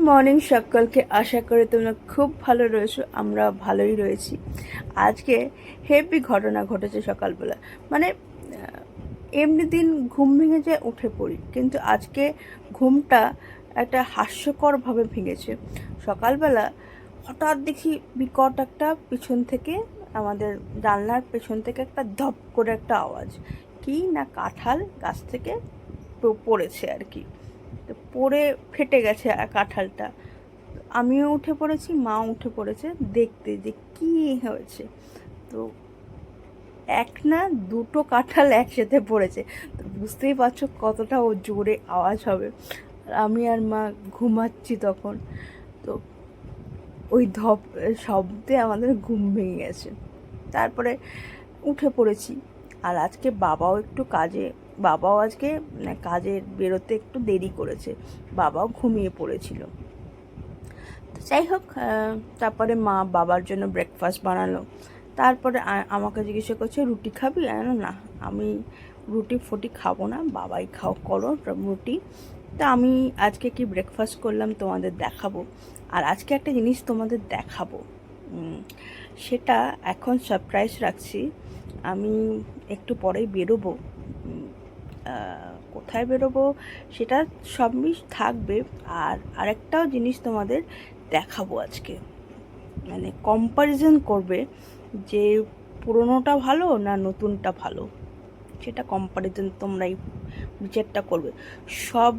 Morning সকলকে, আশা করি তোমরা খুব ভালো রয়েছো। আমরা ভালোই রয়েছি। আজকে হেভি ঘটনা ঘটেছে সকালবেলা। মানে এমনি দিন ঘুম ভেঙে যায়, উঠে পড়ি, কিন্তু আজকে ঘুমটা একটা হাস্যকরভাবে ভেঙেছে। সকালবেলা হঠাৎ দেখি বিকট একটা পিছন থেকে, আমাদের জানলার পেছন থেকে একটা ধপ করে একটা আওয়াজ। কি না, কাঁঠাল গাছ থেকে পড়েছে আর কি। তো পড়ে ফেটে গেছে কাঁঠালটা। আমিও উঠে পড়েছি, মা উঠে পড়েছে দেখতে যে কি হয়েছে। তো এক না দুটো কাঁঠাল একসাথে পড়েছে। তো বুঝতেই পারছো কতটা ও জোরে আওয়াজ হবে। আমি আর মা ঘুমাচ্ছি তখন। তো ওই ধপ শব্দে আমাদের ঘুম ভেঙে গেছে। তারপরে উঠে পড়েছি। আর আজকে বাবাও আজকে কাজে বেরোতে একটু দেরি করেছে। বাবাও ঘুমিয়ে পড়েছিল। তো যাই হোক, তারপরে মা বাবার জন্য ব্রেকফাস্ট বানালো। তারপরে আমাকে জিজ্ঞাসা করছে, রুটি খাবি? না, আমি রুটি ফুটি খাবো না, বাবাই করো রুটি। তা আমি আজকে কি ব্রেকফাস্ট করলাম তোমাদের দেখাবো। আর আজকে একটা জিনিস তোমাদের দেখাবো, সেটা এখন সারপ্রাইজ রাখছি। আমি একটু পরেই বেরোবো। কোথায় বেরোবো সেটা সবই থাকবে। আর আরেকটাও জিনিস তোমাদের দেখাবো আজকে, মানে কম্প্যারিজন করবে যে পুরনোটা ভালো না নতুনটা ভালো, সেটা কম্প্যারিজন তোমরাই বিচারটা করবে। সব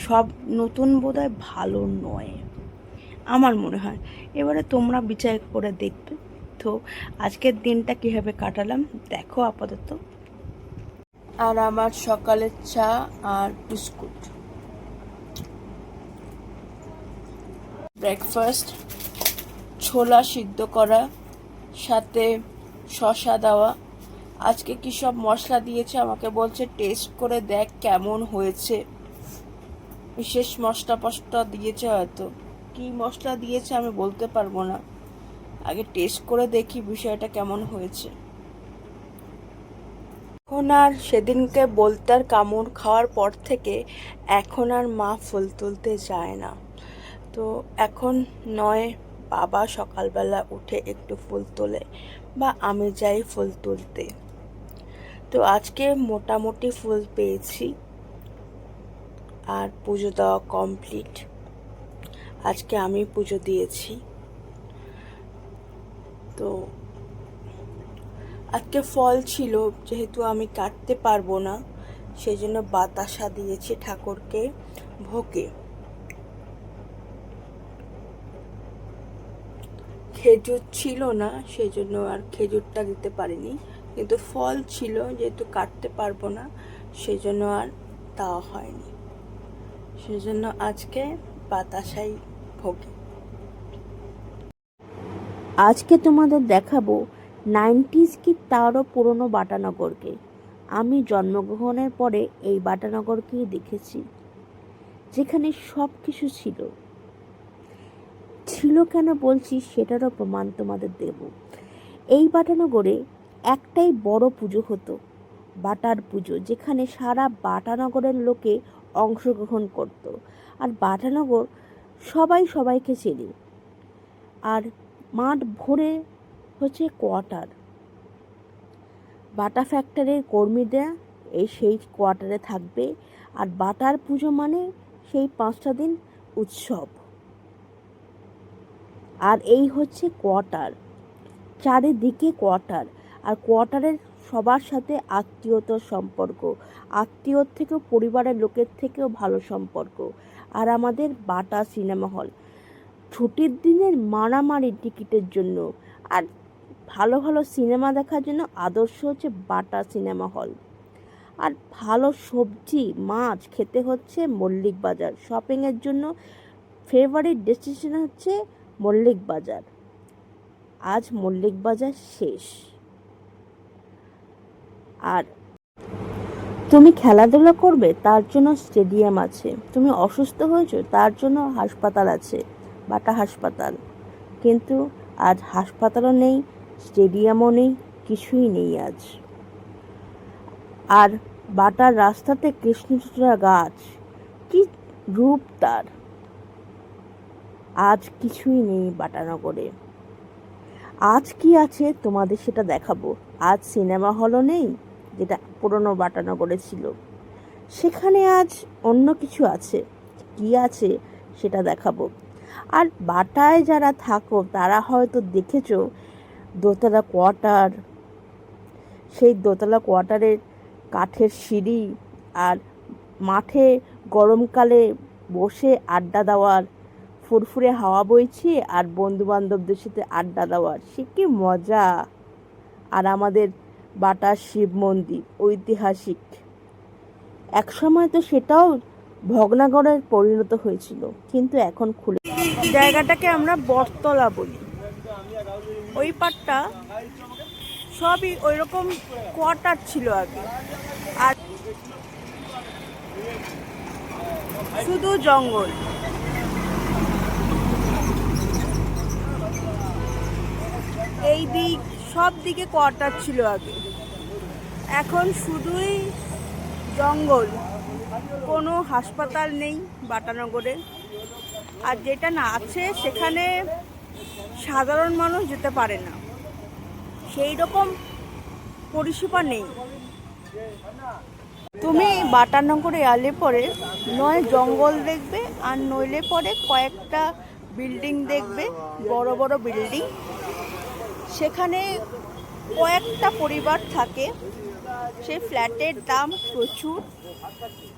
সব নতুন বোধহয় ভালো নয়, আমার মনে হয়। এবারে তোমরা বিচার করে দেখবে। তো আজকের দিনটা কীভাবে কাটালাম দেখো আপাতত। আর আমার সকালের চা আর বিস্কুট, ব্রেকফাস্ট ছোলা সিদ্ধ করা, সাথে শসা দেওয়া। আজকে কি সব মশলা দিয়েছে আমাকে বলছে টেস্ট করে দেখ কেমন হয়েছে। বিশেষ মশলা দিয়েছে হয়তো, কি মশলা দিয়েছে আমি বলতে পারবো না। আগে টেস্ট করে দেখি বিষয়টা কেমন হয়েছে। এখন আর সেদিনকে বলতার কামড় খাওয়ার পর থেকে এখন আর মা ফুল তুলতে যায় না। তো এখন নয় বাবা সকালবেলা উঠে একটু ফুল তোলে, বা আমি যাই ফুল তুলতে। তো আজকে মোটামুটি ফুল পেয়েছি, আর পুজো দেওয়া কমপ্লিট। আজকে আমি পুজো দিয়েছি। তো আজকে ফল ছিল, যেহেতু আমি কাটতে পারবো না, সেই জন্য বাতাসা দিয়েছি ঠাকুরকে ভোগে। খেজুর ছিল না, সেই জন্য আর খেজুরটা দিতে পারিনি, কিন্তু ফল ছিল, যেহেতু কাটতে পারবো না সেই জন্য আর দেওয়া হয়নি। সেই জন্য আজকে বাতাসাই ভোগে। আজকে তোমাদের দেখাবো 90s কি তারও পুরনো বাটানগরকে। আমি জন্মগ্রহণের পরে এই বাটানগরকেই দেখেছি, যেখানে সব কিছু ছিল। কেন বলছি সেটারও প্রমাণ তোমাদের দেব। এই বাটানগরে একটাই বড় পুজো হতো, বাটার পুজো, যেখানে সারা বাটানগরের লোকে অংশগ্রহণ করত। আর বাটানগর সবাই সবাইকে চেনে। আর মাঠ ভরে হচ্ছে কোয়ার্টার, বাটা ফ্যাক্টরির কর্মীরা সেই কোয়ার্টারে থাকবে। আর বাটার পুজো মানে সেই 5টা দিন উৎসব। আর এই হচ্ছে কোয়ার্টার, চারিদিকে কোয়ার্টার। আর কোয়ার্টারের সবার সাথে আত্মীয়তার সম্পর্ক, আত্মীয়র থেকেও পরিবারের লোকের থেকেও ভালো সম্পর্ক। আর আমাদের বাটা সিনেমা হল, ছুটির দিনের মারামারি টিকিটের জন্য, আর ভালো ভালো সিনেমা দেখার জন্য আদর্শ হচ্ছে বাটা সিনেমা হল। আর ভালো সবজি মাছ খেতে হচ্ছে মল্লিক বাজার। শপিংয়ের জন্য ফেভারিট ডেস্টিনেশন হচ্ছে মল্লিক বাজার। আজ মল্লিক বাজার শেষ। আর তুমি খেলাধুলা করবে তার জন্য স্টেডিয়াম আছে, তুমি অসুস্থ হয়েছো তার জন্য হাসপাতাল আছে, বাটা হাসপাতাল। কিন্তু আজ হাসপাতালও নেই, স্টেডিয়ামও নেই, কিছুই নেই আজ। আর বাটার রাস্তাতে কৃষ্ণচূড়া গাছ, কি রূপ তার! আজ কিছুই নেই বাটানগরে। আজ কি আছে তোমাদের সেটা দেখাবো। আজ সিনেমা হলও নেই, যেটা পুরনো বাটানগরে ছিল। সেখানে আজ অন্য কিছু আছে। কি আছে সেটা দেখাবো। আর বাটায় যারা থাকো তারা হয়তো দেখেছো দোতলা কোয়ার্টার, সেই দোতলা কোয়ার্টারের কাঠের সিঁড়ি, আর মাঠে গরমকালে বসে আড্ডা দেওয়ার, ফুরফুরে হাওয়া বইছে আর বন্ধু বান্ধবদের সাথে আড্ডা দেওয়ার, সে কি মজা। আর আমাদের বাটার শিব মন্দির ঐতিহাসিক, একসময় তো সেটাও ভগ্নাগড়ে পরিণত হয়েছিল, কিন্তু এখন খুলে। জায়গাটাকে আমরা বটতলা বলি। ওই পাটটা সবই ওই রকম কোয়ার্টার ছিল আগে, আর শুধু জঙ্গল। এই দিক সব দিকে কোয়ার্টার ছিল আগে, এখন শুধুই জঙ্গল। কোনো হাসপাতাল নেই বাটানগরে, আর যেটা না আছে সেখানে সাধারণ মানুষ যেতে পারে না, সেই রকম পরিষেবা নেই। তুমি বাটানগরে এলে পরে নয় জঙ্গল দেখবে, আর নইলে পরে কয়েকটা বিল্ডিং দেখবে, বড় বড় বিল্ডিং। সেখানে কয়েকটা পরিবার থাকে, সেই ফ্ল্যাটের দাম প্রচুর,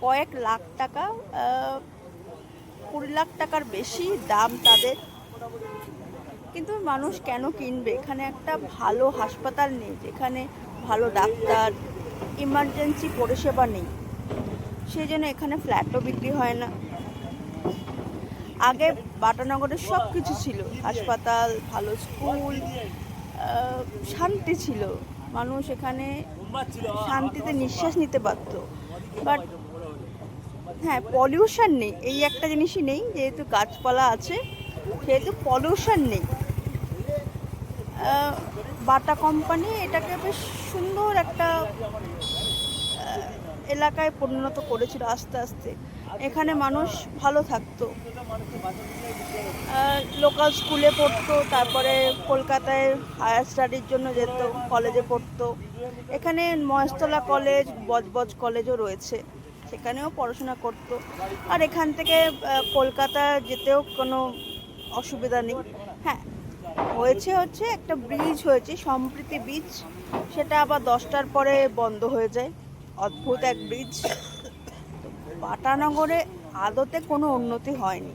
কয়েক লাখ টাকা, 20 লাখ টাকার বেশি দাম তাদের। কিন্তু মানুষ কেন কিনবে? এখানে একটা ভালো হাসপাতাল নেই, যেখানে ভালো ডাক্তার, ইমার্জেন্সি পরিষেবা নেই, সেই জন্য এখানে ফ্ল্যাটও বিক্রি হয় না। আগে বাটানগরে সব কিছু ছিল, হাসপাতাল, ভালো স্কুল, শান্তি ছিল, মানুষ এখানে শান্তিতে নিঃশ্বাস নিতে পারত। বাট হ্যাঁ, পলিউশন নেই, এই একটা জিনিসই নেই, যেহেতু গাছপালা আছে সেহেতু পলিউশন নেই। বাটা কোম্পানি এটাকে বেশ সুন্দর একটা এলাকায় পরিণত করেছিল আস্তে আস্তে। এখানে মানুষ ভালো থাকতো, লোকাল স্কুলে পড়তো, তারপরে কলকাতায় হায়ার স্টাডির জন্য যেত, কলেজে পড়তো। এখানে মহেশতলা কলেজ, বজবজ কলেজও রয়েছে, সেখানেও পড়াশোনা করতো। আর এখান থেকে কলকাতা যেতেও কোনো অসুবিধা নেই। হ্যাঁ, হচ্ছে একটা ব্রিজ হয়েছে, সম্প্রীতি ব্রিজ, সেটা আবার 10টার পরে বন্ধ হয়ে যায়। অদ্ভুত এক ব্রিজ। বাটানগরে আদতে কোনো উন্নতি হয়নি।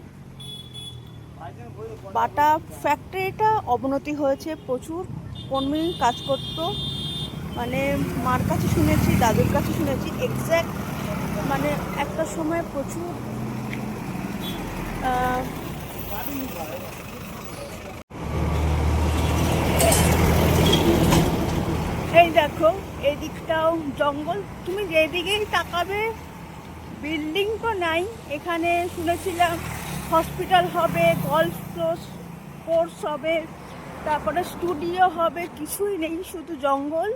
বাটা ফ্যাক্টরিটা অবনতি হয়েছে, প্রচুর কর্মী কাজ করতো, মানে মার কাছে শুনেছি, দাদুর কাছে শুনেছি, এক্স্যাক্ট মানে একটা সময় প্রচুর এই দেখো এই দিকটাও জঙ্গল, তুমি যেদিকেই তাকাবে বিল্ডিং তো নাই। এখানে শুনেছিলাম হসপিটাল হবে, গলফ কোর্স হবে, তারপরে স্টুডিও হবে, কিছুই নেই, শুধু জঙ্গল।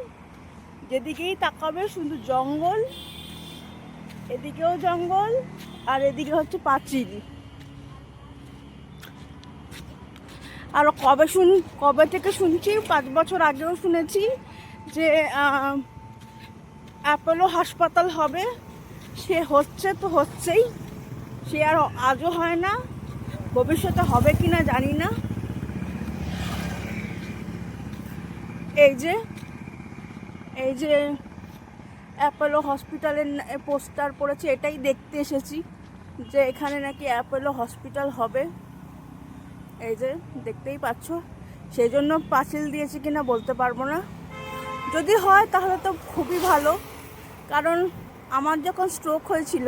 যেদিকেই তাকাবে শুধু জঙ্গল, এদিকেও জঙ্গল, আর এদিকে হচ্ছে পাঁচিল। আর কবে থেকে শুনছি, 5 বছর আগেও শুনেছি যে অ্যাপোলো হাসপাতাল হবে। সে হচ্ছে তো হচ্ছেই, সে আর আজও হয় না, ভবিষ্যতে হবে কিনা জানি না। এই যে অ্যাপোলো হসপিটালের পোস্টার পড়েছে, এটাই দেখতে এসেছি যে এখানে নাকি অ্যাপোলো হসপিটাল হবে। এই যে দেখতেই পাচ্ছ, সেই জন্য পাঁচিল দিয়েছি কিনা বলতে পারবো না। যদি হয় তাহলে তো খুবই ভালো, কারণ আমার যখন স্ট্রোক হয়েছিল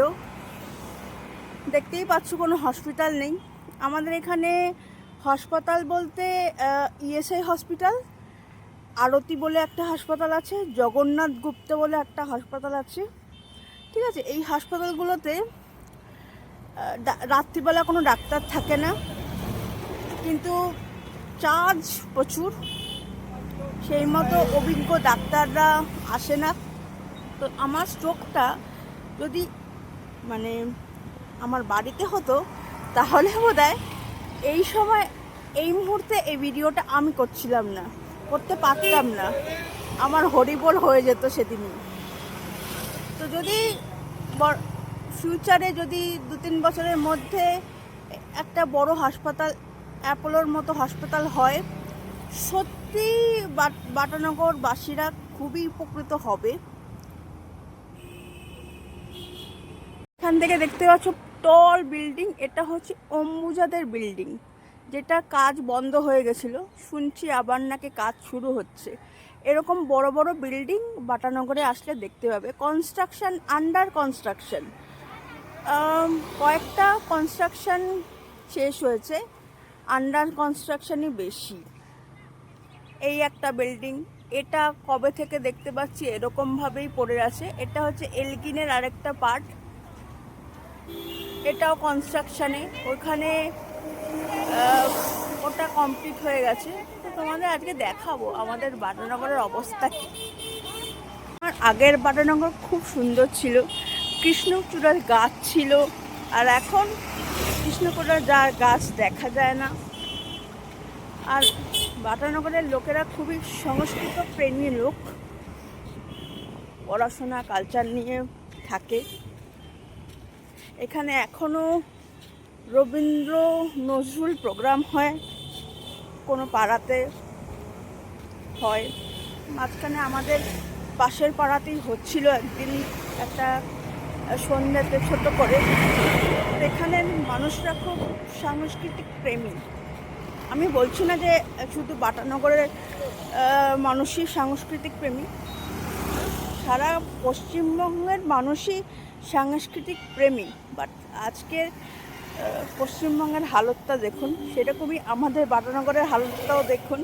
দেখতেই পাচ্ছ কোনো হসপিটাল নেই। আমাদের এখানে হাসপাতাল বলতে ইএসআই হসপিটাল, আরতি বলে একটা হাসপাতাল আছে, জগন্নাথ গুপ্ত বলে একটা হাসপাতাল আছে, ঠিক আছে। এই হাসপাতালগুলোতে রাত্রিবেলা কোনো ডাক্তার থাকে না, কিন্তু চার্জ প্রচুর, সেই মতো অভিজ্ঞ ডাক্তাররা আসে না। তো আমার স্ট্রোকটা যদি মানে আমার বাড়িতে হতো তাহলে বোধহয় এই সময় এই মুহূর্তে এই ভিডিওটা আমি করতে পারতাম না, আমার হরিবোল হয়ে যেত সেদিনই। তো যদি ফিউচারে যদি 2-3 বছরের মধ্যে একটা বড় হাসপাতাল, অ্যাপোলোর মতো হাসপাতাল হয়, সত্যি বাটানগরবাসীরা খুবই উপকৃত হবে। এখান থেকে দেখতে পাচ্ছ টল বিল্ডিং, এটা হচ্ছে অম্বুজাদের বিল্ডিং, যেটা কাজ বন্ধ হয়ে গেছিল, শুনছি আবার নাকি কাজ শুরু হচ্ছে। এরকম বড় বড় বিল্ডিং বাটানগরে আসলে দেখতে পাবে। কনস্ট্রাকশন, আন্ডার কনস্ট্রাকশন, কয়েকটা কনস্ট্রাকশন শেষ হয়েছে, আন্ডার কনস্ট্রাকশনই বেশি। এই একটা বিল্ডিং, এটা কবে থেকে দেখতে পাচ্ছি এরকমভাবেই পড়ে আছে। এটা হচ্ছে এলগিনের আরেকটা পার্ট, এটাও কনস্ট্রাকশানে, ওখানে ওটা কমপ্লিট হয়ে গেছে। তো তোমাদের আজকে দেখাবো আমাদের বাটানগরের অবস্থা কী। আমার আগের বাটানগর খুব সুন্দর ছিল, কৃষ্ণচূড়ার গাছ ছিল, আর এখন কৃষ্ণচূড়ার গাছ দেখা যায় না। আর বাটানগরের লোকেরা খুবই সংস্কৃত প্রেমী লোক, পড়াশোনা কালচার নিয়ে থাকে। এখানে এখনও রবীন্দ্র নজরুল প্রোগ্রাম হয়, কোনো পাড়াতে হয়। মাঝখানে আমাদের পাশের পাড়াতেই হচ্ছিল একদিন একটা সন্ধ্যাতে ছোট করে। এখানের মানুষরা খুব সাংস্কৃতিক প্রেমী। আমি বলছি না যে শুধু বাটানগরের মানুষই সাংস্কৃতিক প্রেমী, সারা পশ্চিমবঙ্গের মানুষই সাংস্কৃতিক প্রেমী। বাট আজকের পশ্চিমবঙ্গের হালতটা দেখুন, সেরকমই আমাদের বাটানগরের হালতটাও দেখুন।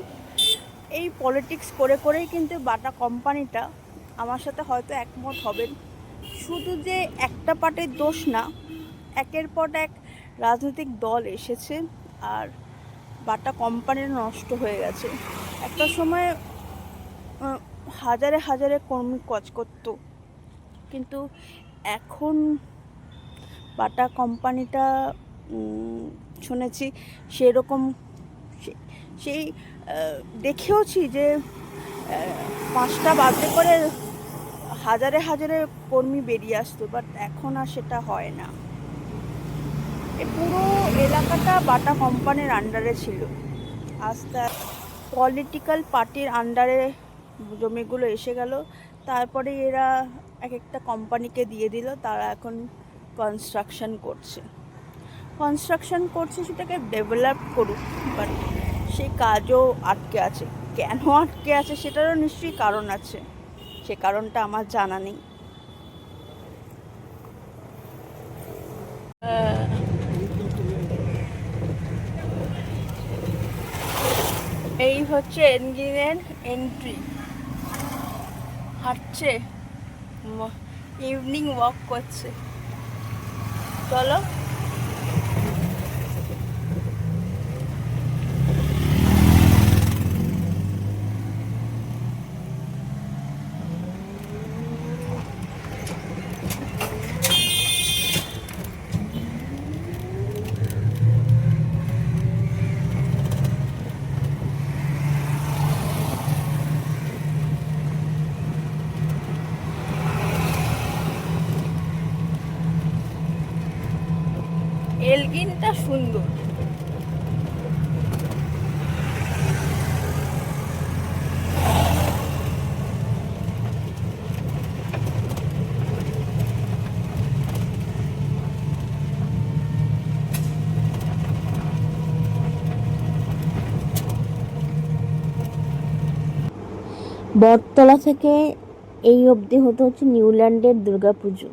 এই পলিটিক্স করে করেই কিন্তু বাটা কোম্পানিটা, আমার সাথে হয়তো একমত হবেন, শুধু যে একটা পার্টির দোষ না, একের পর এক রাজনৈতিক দল এসেছে আর বাটা কোম্পানির নষ্ট হয়ে গেছে। একটা সময় হাজারে হাজারে কর্মী কাজ করতো, কিন্তু এখন বাটা কোম্পানিটা শুনেছি সেরকম, সেই দেখেওছি যে 5টা বাজে করে হাজারে হাজারে কর্মী বেরিয়ে আসতো, বাট এখন আর সেটা হয় না। এই পুরো এলাকাটা বাটা কোম্পানির আন্ডারে ছিল, আস্তে পলিটিক্যাল পার্টির আন্ডারে জমিগুলো এসে গেল। তারপরে এরা এক একটা কোম্পানিকে দিয়ে দিল, তারা এখন কনস্ট্রাকশন করছে, সেটাকে ডেভেলপ করুক, বাট সেই কাজও আটকে আছে। কেন আটকে আছে সেটারও নিশ্চয়ই কারণ আছে, সে কারণটা আমার জানা নেই। এই হচ্ছে এনজিনের এন্ট্রি, হাঁটছে, ইভিনিং ওয়াক করছে। চলো এলগিনটা সুন্দর। বটতলা থেকে এই অবধি হচ্ছে নিউল্যান্ডের দুর্গাপুজো।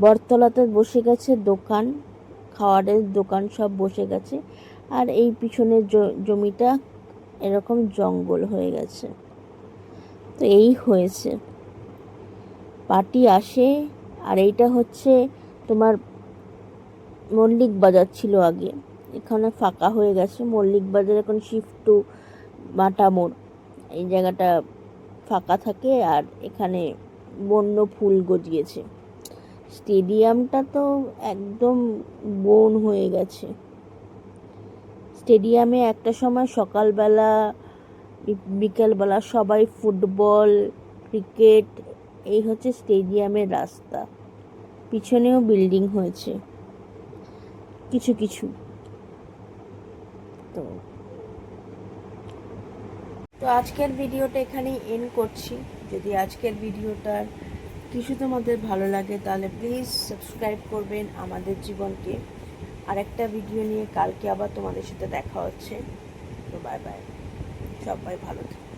বটতলাতে বসে গেছে দোকান, খাওয়ারের দোকান সব বসে গেছে, আর এই পিছনের জমিটা এরকম জঙ্গল হয়ে গেছে। তো এই হয়েছে, পার্টি আসে। আর এইটা হচ্ছে তোমার মল্লিক বাজার ছিল আগে, এখানে ফাঁকা হয়ে গেছে। মল্লিক বাজার এখন শিফট টু বাটা মোড়, এই জায়গাটা ফাঁকা থাকে, আর এখানে বন্য ফুল গজিয়েছে। স্টেডিয়ামটা তো একদম বন হয়ে গেছে। স্টেডিয়ামে একটা সময় সকালবেলা বিকেলবেলা সবাই ফুটবল, ক্রিকেট, এই হচ্ছে স্টেডিয়ামের রাস্তা। পিছনেও বিল্ডিং হয়েছে কিছু কিছু। তো তো আজকের ভিডিওটা এখানেই এন্ড করছি। যদি আজকের ভিডিওটার কিছু তোমাদের ভালো লাগে তাহলে প্লিজ সাবস্ক্রাইব করবেন আমাদের জীবনকে। আর একটা ভিডিও নিয়ে কালকে আবার তোমাদের সাথে দেখা হচ্ছে। তো বাই বাই, সবাই ভালো থাকো।